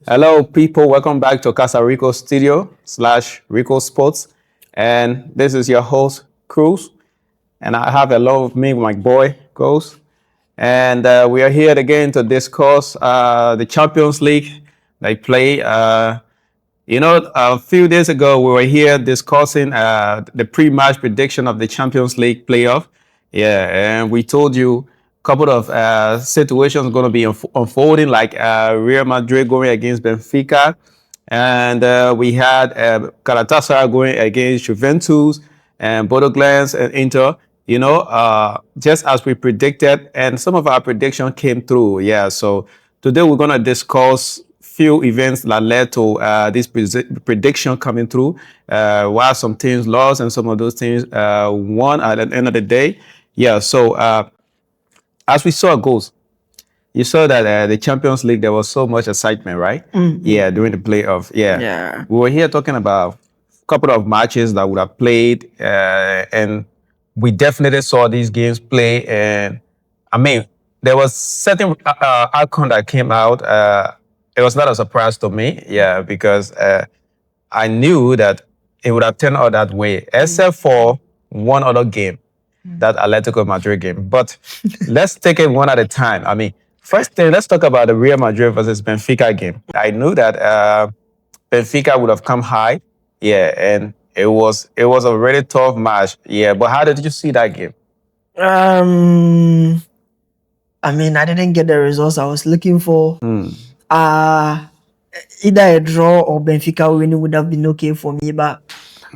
Hello, people. Welcome back to Casa Rico Studio / Rico Sports. And this is your host, Cruz. And I have along with me my boy, Ghost. And we are here again to discuss the Champions League they play. A few days ago, we were here discussing the pre-match prediction of the Champions League playoff. Yeah, and we told you a couple of situations going to be unfolding, like Real Madrid going against Benfica, and we had Galatasaray going against Juventus, and Bodo Glimt and Inter. Just as we predicted, and some of our prediction came through. Yeah, so today we're going to discuss few events that led to this prediction coming through. While some teams lost and some of those teams won at the end of the day. Yeah, so as we saw goals, you saw that the Champions League, there was so much excitement, right? Yeah, during the playoff. Yeah. Yeah. We were here talking about a couple of matches that would have played, and we definitely saw these games play. And I mean, there was certain outcome that came out. It was not a surprise to me, yeah, because I knew that it would have turned out that way, except for one other game, that Atletico Madrid game. But let's take it one at a time. I mean, first thing, let's talk about the Real Madrid versus Benfica game. I knew that Benfica would have come high, yeah, and it was a really tough match, yeah. But how did you see that game? Um, I mean, I didn't get the results I was looking for. Uh Either a draw or Benfica winning would have been okay for me. But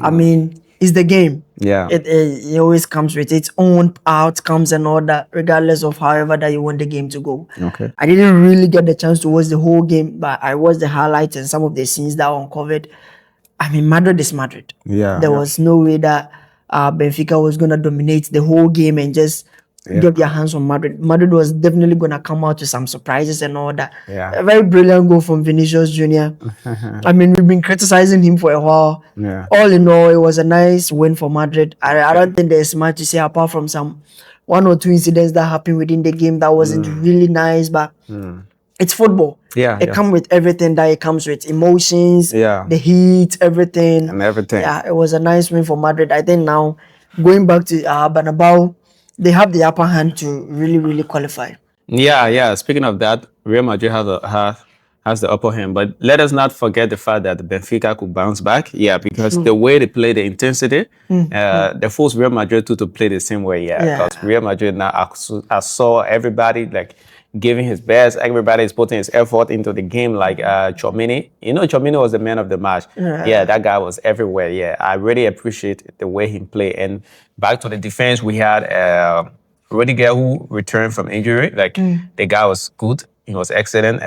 I mean, it's the game. Yeah. It always comes with its own outcomes and all that, regardless of however that you want the game to go. Okay. I didn't really get the chance to watch the whole game, but I watched the highlights and some of the scenes that were uncovered. I mean, Madrid is Madrid. Yeah. There was no way that Benfica was going to dominate the whole game and just get their hands on Madrid. Madrid was definitely going to come out with some surprises and all that. Yeah. A very brilliant goal from Vinicius Jr. I mean, we've been criticizing him for a while. Yeah. All in all, it was a nice win for Madrid. I don't think there's much to say apart from some one or two incidents that happened within the game that wasn't really nice, but it's football. Yeah. It comes with everything that it comes with, emotions, Yeah. the heat, everything. And everything. Yeah, it was a nice win for Madrid. I think now going back to Bernabeu, they have the upper hand to really qualify. Yeah. Speaking of that, Real Madrid has the upper hand, but let us not forget the fact that Benfica could bounce back. Yeah, because the way they play, the intensity, they forced Real Madrid to play the same way. Yeah, Yeah. because Real Madrid now, I saw everybody like giving his best. Everybody is putting his effort into the game. Like Tchouaméni, Tchouaméni was the man of the match. Yeah, that guy was everywhere. Yeah, I really appreciate the way he played. And back to the defense, we had Rudiger, who returned from injury. Like the guy was good. He was excellent.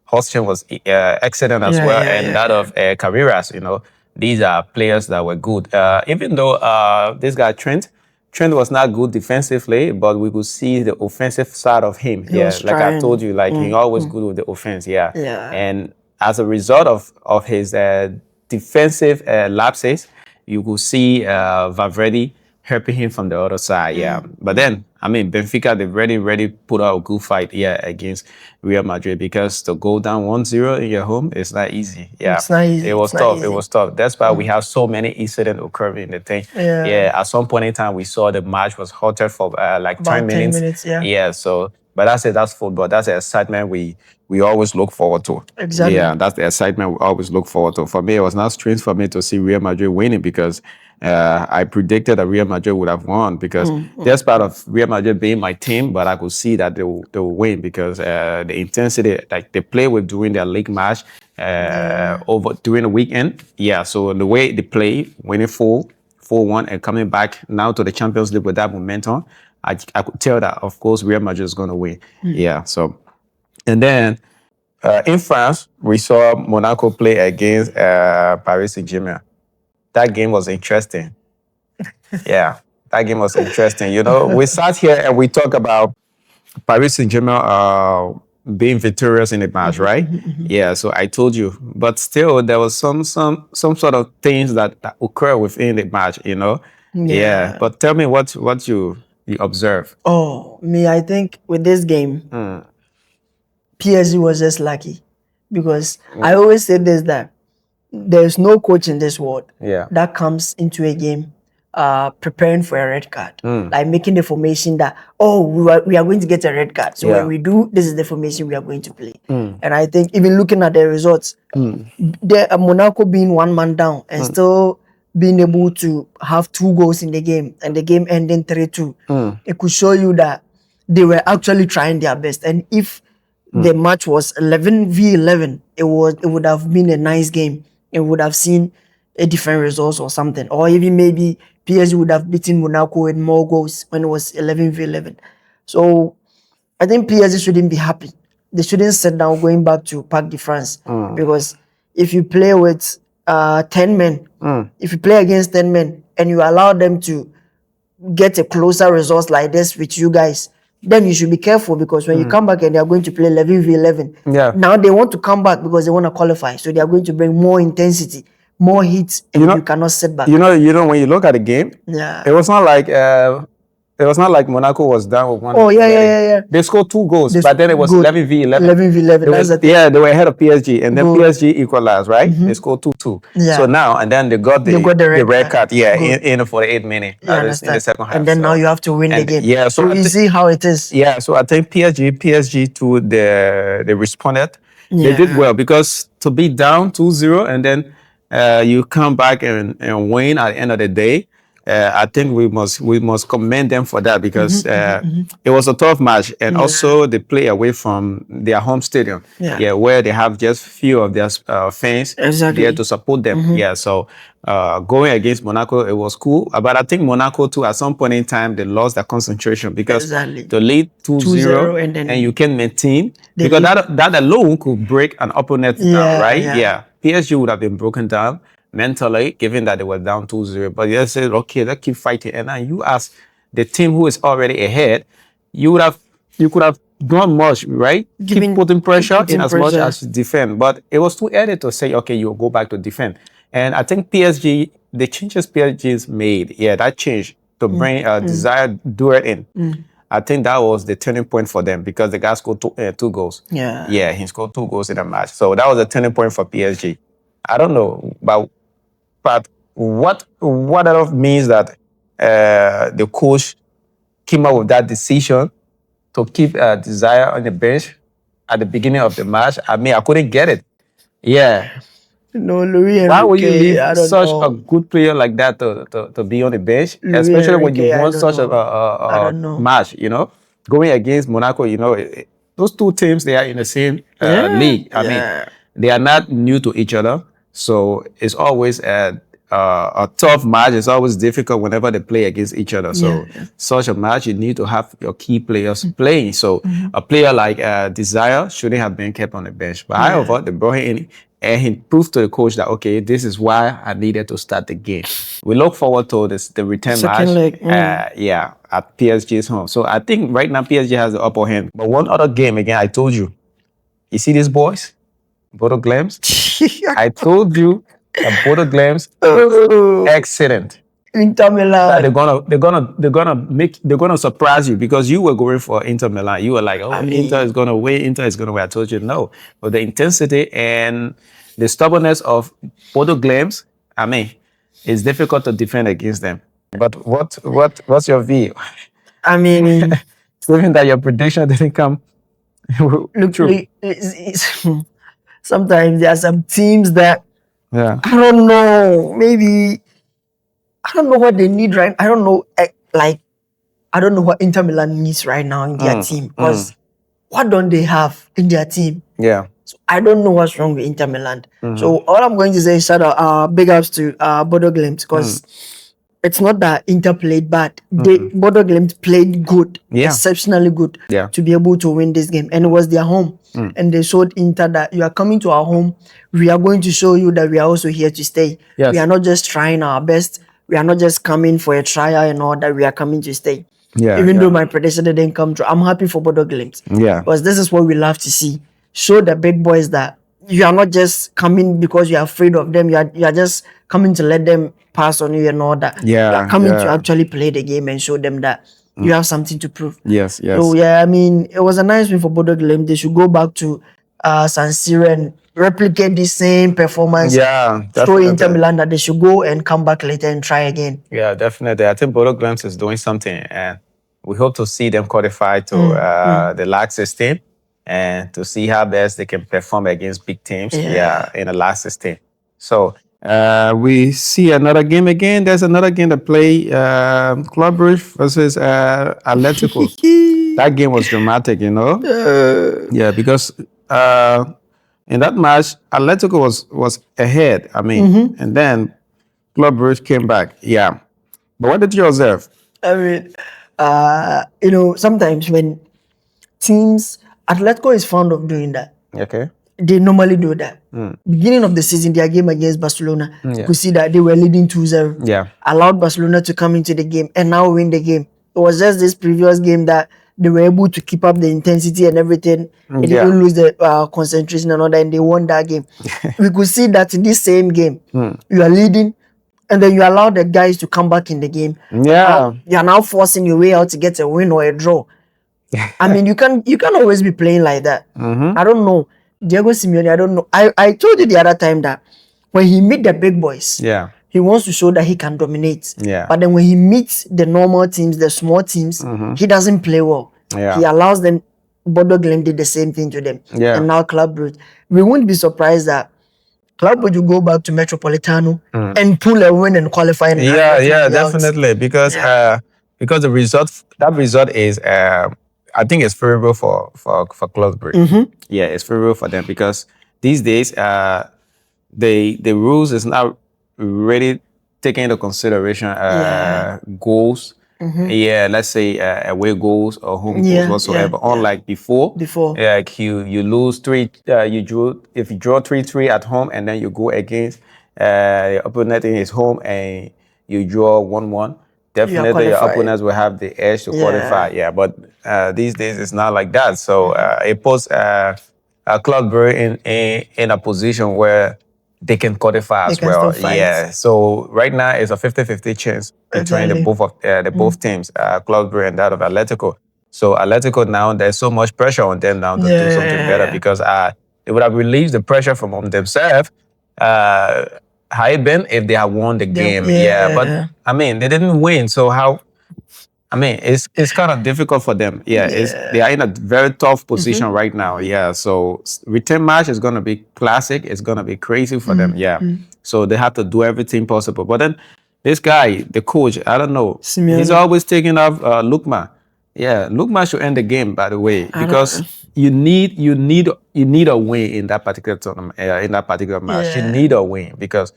Hostin was excellent as well, and that of Carreras. These are players that were good. Even though this guy Trent was not good defensively, but we could see the offensive side of him. He was like I trying. told you, like he always good with the offense. Yeah. Yeah. And as a result of his defensive lapses, you could see Valverde helping him from the other side. Yeah. But then, I mean, Benfica, they really put out a good fight, yeah, against Real Madrid, because to go down 1-0 in your home is not easy. Yeah. It's not easy. It was It's not tough. easy. It was tough. That's why we have so many incidents occurring in the thing. Yeah. At some point in time, we saw the match was halted for like About 10 10 minutes. minutes, yeah. Yeah. So, but that's it. That's football. That's the excitement we always look forward to. Exactly. Yeah, that's the excitement we always look forward to. For me, it was not strange for me to see Real Madrid winning, because I predicted that Real Madrid would have won, because that's part of Real Madrid being my team, but I could see that they will win, because the intensity, like they play with during their league match over during the weekend. Yeah, so the way they play, winning 4-1 and coming back now to the Champions League with that momentum, I could tell that, of course, Real Madrid is going to win. Yeah, so. And then in France, we saw Monaco play against Paris Saint-Germain. That game was interesting. Yeah, that game was interesting. We sat here and we talked about Paris Saint-Germain being victorious in the match, right? Yeah, so I told you. But still, there was some sort of things that occur within the match, Yeah. But tell me what you observe. Oh, me, I think with this game, PSG was just lucky. because I always say this, that there's no coach in this world Yeah. that comes into a game preparing for a red card, like making the formation that, oh, we are going to get a red card, so when we do, this is the formation we are going to play. And I think even looking at the results, Monaco being one man down and still being able to have 2 goals in the game and the game ending 3-2, it could show you that they were actually trying their best. And if the match was 11v11, it would have been a nice game. It would have seen a different result or something, or even maybe PSG would have beaten Monaco with more goals when it was 11v11. So I think PSG shouldn't be happy. They shouldn't sit down going back to Parc de France, because if you play with 10 men, if you play against 10 men and you allow them to get a closer results like this with you guys, then you should be careful, because when you come back and they are going to play 11v11, now they want to come back because they want to qualify, so they are going to bring more intensity, more heat, and you cannot sit back. You know, when you look at the game, it was not like Monaco was down with 1. Oh yeah. They scored 2 goals, but then it was 11v11. 11v11. That's the thing. Yeah, they were ahead of PSG, and then PSG equalized, right? They scored 2-2. Yeah. So now, and then they got the red card. Yeah, in the 48 minute. Yeah, In the second half. and then now you have to win the game. Yeah, so you see how it is. Yeah, so I think PSG too, they responded. Yeah. They did well, because to be down 2-0 and then you come back and win at the end of the day. I think we must commend them for that, because it was a tough match, and also they play away from their home stadium, where they have just few of their fans there to support them. Yeah, so going against Monaco, it was cool, but I think Monaco too, at some point in time, they lost their concentration, because to lead 2-0 and you can maintain, because that alone could break an opponent down, right? Yeah, PSG would have been broken down mentally, given that they were down 2-0. But they said, okay, let's keep fighting. And then you ask the team who is already ahead, you could have done much, right? Keep putting pressure in as much as you defend. But it was too early to say, okay, you'll go back to defend. And I think PSG, the changes PSG's made, that change to bring Desire Doué in. I think that was the turning point for them, because the guy scored 2 goals. Yeah, he scored 2 goals in a match. So that was a turning point for PSG. I don't know, but what else means that the coach came up with that decision to keep Desire on the bench at the beginning of the match? I mean, I couldn't get it. Yeah. No, Louis. Why would you leave such a good player like that to be on the bench, especially when you won such a match? You know, going against Monaco. You know, those two teams, they are in the same league. I mean, they are not new to each other. So it's always a tough match. It's always difficult whenever they play against each other. So such a match, you need to have your key players playing. So a player like Desire shouldn't have been kept on the bench. But however, they brought him in, and he proved to the coach that, okay, this is why I needed to start the game. We look forward to the return match. At PSG's home. So I think right now PSG has the upper hand. But one other game, again, I told you. You see these boys? Bodo Glimt? I told you that Bodo Glimt, excellent. Inter Milan. They're gonna surprise you, because you were going for Inter Milan. You were like, Inter is gonna win. I told you no. But the intensity and the stubbornness of Bodo Glimt, I mean, it's difficult to defend against them. But what's your view? I mean, Given that your prediction didn't come true. Sometimes there are some teams that I don't know. Maybe I don't know what they need right. I don't know. I don't know what Inter Milan needs right now in their team, because what don't they have in their team? Yeah. So I don't know what's wrong with Inter Milan. So all I'm going to say is big ups to Bodo Glimt, because it's not that Inter played bad. Bodo Glimt played good, exceptionally good, to be able to win this game. And it was their home. And they showed Inter that you are coming to our home. We are going to show you that we are also here to stay. Yes. We are not just trying our best. We are not just coming for a trial and all that. We are coming to stay. Even though my prediction didn't come true, I'm happy for Bodo Glimt. Because this is what we love to see. Show the big boys that you are not just coming because you are afraid of them. You are just coming to let them pass on you and all that. You are coming to actually play the game and show them that you have something to prove. Yes. So I mean, it was a nice win for Bodo Glimt. They should go back to San Siro and replicate the same performance. Yeah, Show Inter definitely. Milan that they should go and come back later and try again. Yeah, definitely. I think Bodo Glimt is doing something, and we hope to see them qualify to the last 16 and to see how best they can perform against big teams. Yeah. In the last 16. So we see another game again. There's another game to play. Club Brugge versus Atletico. That game was dramatic, you know. Yeah, because in that match, Atletico was ahead. I mean, and then Club Brugge came back. Yeah. But what did you observe? I mean, sometimes when teams, Atletico is fond of doing that. Okay. They normally do that. Beginning of the season, their game against Barcelona, you Yeah. could see that they were leading 2-0. Yeah. Allowed Barcelona to come into the game and now win the game. It was just this previous game that they were able to keep up the intensity and everything. They Yeah. didn't lose the concentration and all that, and they won that game. We could see that in this same game, you are leading, and then you allow the guys to come back in the game. Yeah. You are now forcing your way out to get a win or a draw. I mean, you can't always be playing like that. I don't know. Diego Simeone, I don't know. I told you the other time that when he meet the big boys, Yeah. he wants to show that he can dominate. Yeah. But then when he meets the normal teams, the small teams, he doesn't play well. Yeah. He allows them. Bodo Glimt did the same thing to them. Yeah. And now Club Brugge. We won't be surprised that Club Brugge will go back to Metropolitano and pull a win and qualify. And Yeah, and yeah, out. definitely. Because the result, that result is I think it's favorable for Club Brugge. Yeah, it's favorable for them because these days the rules is not really taking into consideration goals. Yeah, let's say away goals or home goals whatsoever. Unlike before, like you lose three, if you draw 3-3 at home and then you go against your opponent in his home and you draw 1-1. Definitely, your qualified. opponents will have the edge to qualify. Yeah, but these days it's not like that. So it puts Club Brugge in a position where they can qualify as can well. still fight. Yeah. So right now it's a 50-50 chance between the Exactly. both teams, Club Brugge and that of Atletico. So Atletico now there's so much pressure on them now to do something better because they would have relieved the pressure from themselves. Had it been if they had won the game, but I mean they didn't win, so how? I mean, it's kind of difficult for them. Yeah, they are in a very tough position right now. Yeah, so return match is gonna be classic. It's gonna be crazy for them. Yeah, so they have to do everything possible. But then this guy, the coach, I don't know, Simeone. he's always taking off Lukman. Yeah, Lukman should end the game, by the way, because you need a win in that particular tournament, in that particular match. You need a win because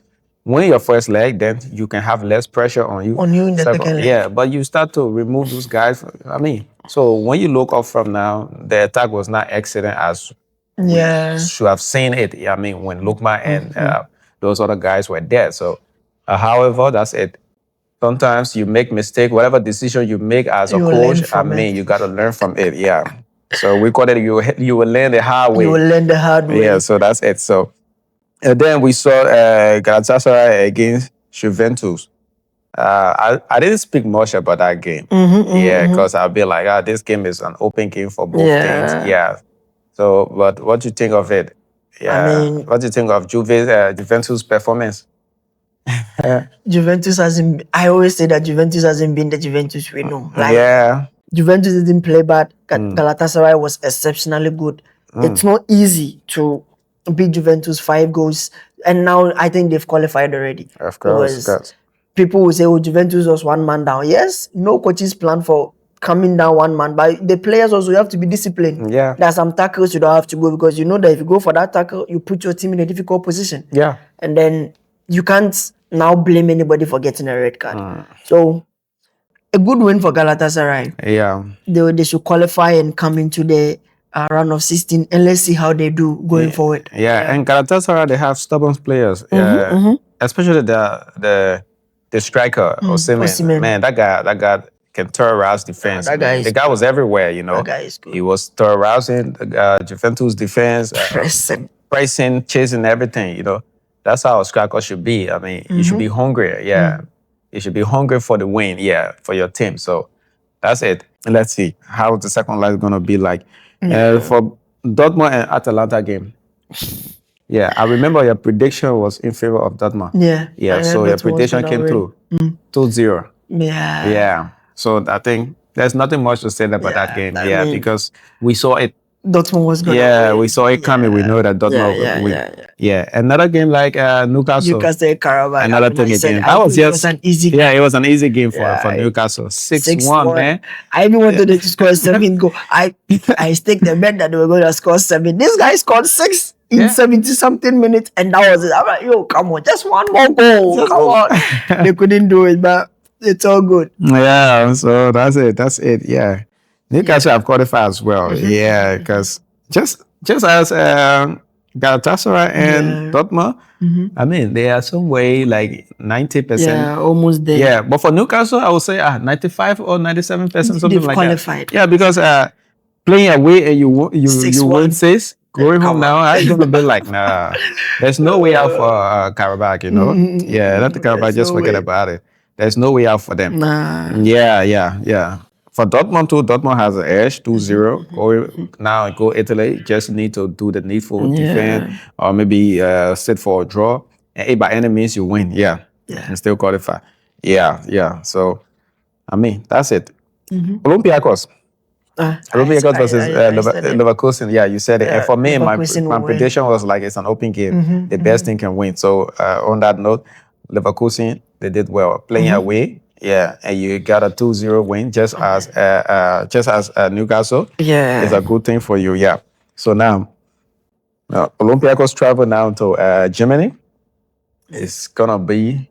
win your first leg, then you can have less pressure on you. On you in the second leg. Yeah, but you start to remove those guys. I mean, so when you look up from now, the attack was not excellent as we should have seen it. I mean, when Lukman and those other guys were there. So, however, that's it. Sometimes you make mistake. Whatever decision you make as a You will learn coach, I from mean, it. you got to learn from it. Yeah. So we call it you will learn the hard way. You will learn the hard way. Yeah, so that's it. So, and then we saw Galatasaray against Juventus. I didn't speak much about that game. Because I'll be like, this game is an open game for both teams. Yeah. So, but what do you think of it? Yeah. mean- what do you think of Juventus' performance? Juventus hasn't. I always say that Juventus hasn't been the Juventus we know. Like Yeah. Juventus didn't play bad. Galatasaray was exceptionally good. It's not easy to beat Juventus 5 goals, and now I think they've qualified already. Of course. Because people will say, "Oh, Juventus was 1 man down." Yes, no coaches plan for coming down 1 man, but the players also have to be disciplined. Yeah. There are some tackles you don't have to go because you know that if you go for that tackle, you put your team in a difficult position. Yeah. And then you can't now blame anybody for getting a red card. So a good win for Galatasaray. Yeah. They should qualify and come into the round of 16, and let's see how they do going forward. Yeah, and Galatasaray, they have stubborn players. Especially the striker, Osimhen. Man, that guy can terrorize defense. That guy is the guy was everywhere, you know. That guy is good. He was terrorizing Juventus defense, pressing, chasing everything, you know. That's how a striker should be. I mean, you should be hungry, You should be hungry for the win, for your team. So that's it. Let's see how the second leg is going to be like. For Dortmund and Atalanta game, Yeah, I remember your prediction was in favor of Dortmund. Yeah. Yeah, so your Dortmund was prediction gonna came win. through 2-0. Yeah. Yeah. So I think there's nothing much to say about that game. I Yeah, mean, because we saw it. Dortmund was gonna Yeah, win. we saw it coming. We know that Yeah, Dortmund will yeah, win. yeah. Yeah, another game like Newcastle. Newcastle Carabao. Another I mean, thing I said again. I That thought was it was just an easy game. yeah, it was an easy game for Yeah, Newcastle. 6-1, 6-1. man. I even wanted them to score 7 goals. I staked the bet that they were going to score 7. This guy scored 6 in Yeah. 70 something minutes, and that was it. I'm like, yo, come on, just one more goal. Just Come one. on. They couldn't do it, but it's all good. Yeah, so that's it. That's it. Yeah, Newcastle have qualified as well. Yeah, because just as Galatasaray and Dortmund, I mean, they are some way like 90%. Yeah, almost there. Yeah, but for Newcastle, I would say 95 or 97%, something They've like qualified. that. Yeah, because playing away and you win 6-1. 6, going Come home now, I'm gonna be like, nah, there's no way out for Carabao, you know. Yeah, let the Carabao There's just no forget way. about it. There's no way out for them. Nah. Yeah. For Dortmund too, Dortmund has an edge, 2-0. Go Italy. Just need to do the needful, defend, or maybe sit for a draw. And if by any means you win, and still qualify. Yeah. So, I mean, that's it. Olympiacos. Olympiacos versus Leverkusen. Yeah, you said it. And for me, my Leverkusen will win. prediction was like it's an open game. The best team can win. So on that note, Leverkusen, they did well playing away. Yeah, and you got a 2-0 win just as Newcastle. Yeah. It's a good thing for you. Yeah. So now, Olympiacos travel now to Germany. It's gonna be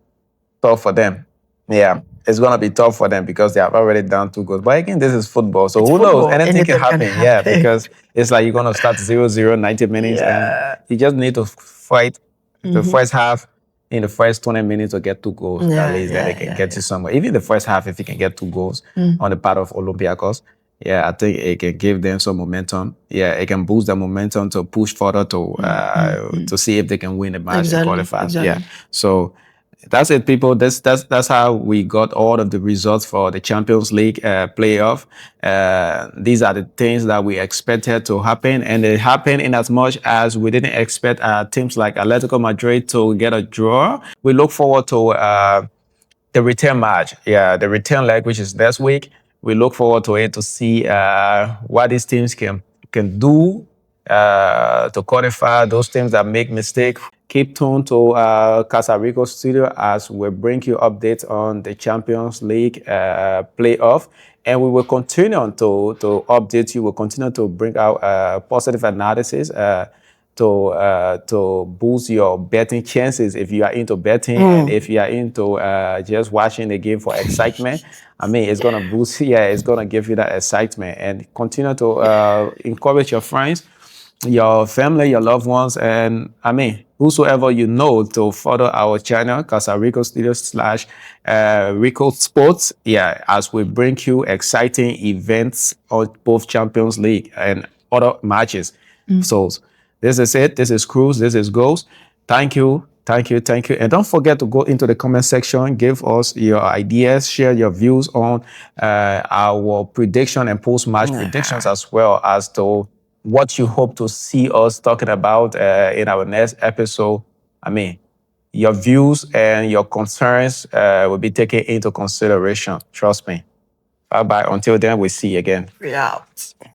tough for them. Yeah, it's gonna be tough for them because they have already done 2 goals. But again, this is football, so who knows? football. Anything can happen. Anything can Yeah, happen. because it's like you're gonna start 0-0, 90 minutes, and you just need to fight the first half. In the first 20 minutes to get 2 goals, at least then they can get you somewhere. Even the first half, if you can get 2 goals on the part of Olympiacos, I think it can give them some momentum. Yeah, it can boost their momentum to push further to see if they can win the match and qualify. Yeah, so that's it, people. That's how we got all of the results for the Champions League playoff. These are the things that we expected to happen, and it happened in as much as we didn't expect teams like Atletico Madrid to get a draw. We look forward to the return match. Yeah, the return leg, which is next week. We look forward to it to see what these teams can do to qualify. Those teams that make mistakes. Keep tuned to Casa Rico Studio as we bring you updates on the Champions League playoff. And we will continue to update you. We'll continue to bring out positive analysis to boost your betting chances if you are into betting and if you are into just watching the game for excitement. I mean, it's gonna boost. Yeah, it's gonna give you that excitement and continue to encourage your friends, your family, your loved ones, and I mean, whosoever you know to follow our channel, Casa Rico Studios / Rico Sports. Yeah, as we bring you exciting events on both Champions League and other matches. So this is it. This is Cruz. This is Goals. Thank you. And don't forget to go into the comment section, give us your ideas, share your views on our prediction and post-match predictions, as well as to what you hope to see us talking about in our next episode. I mean, your views and your concerns will be taken into consideration. Trust me. Bye-bye. Until then, we'll see you again. We out.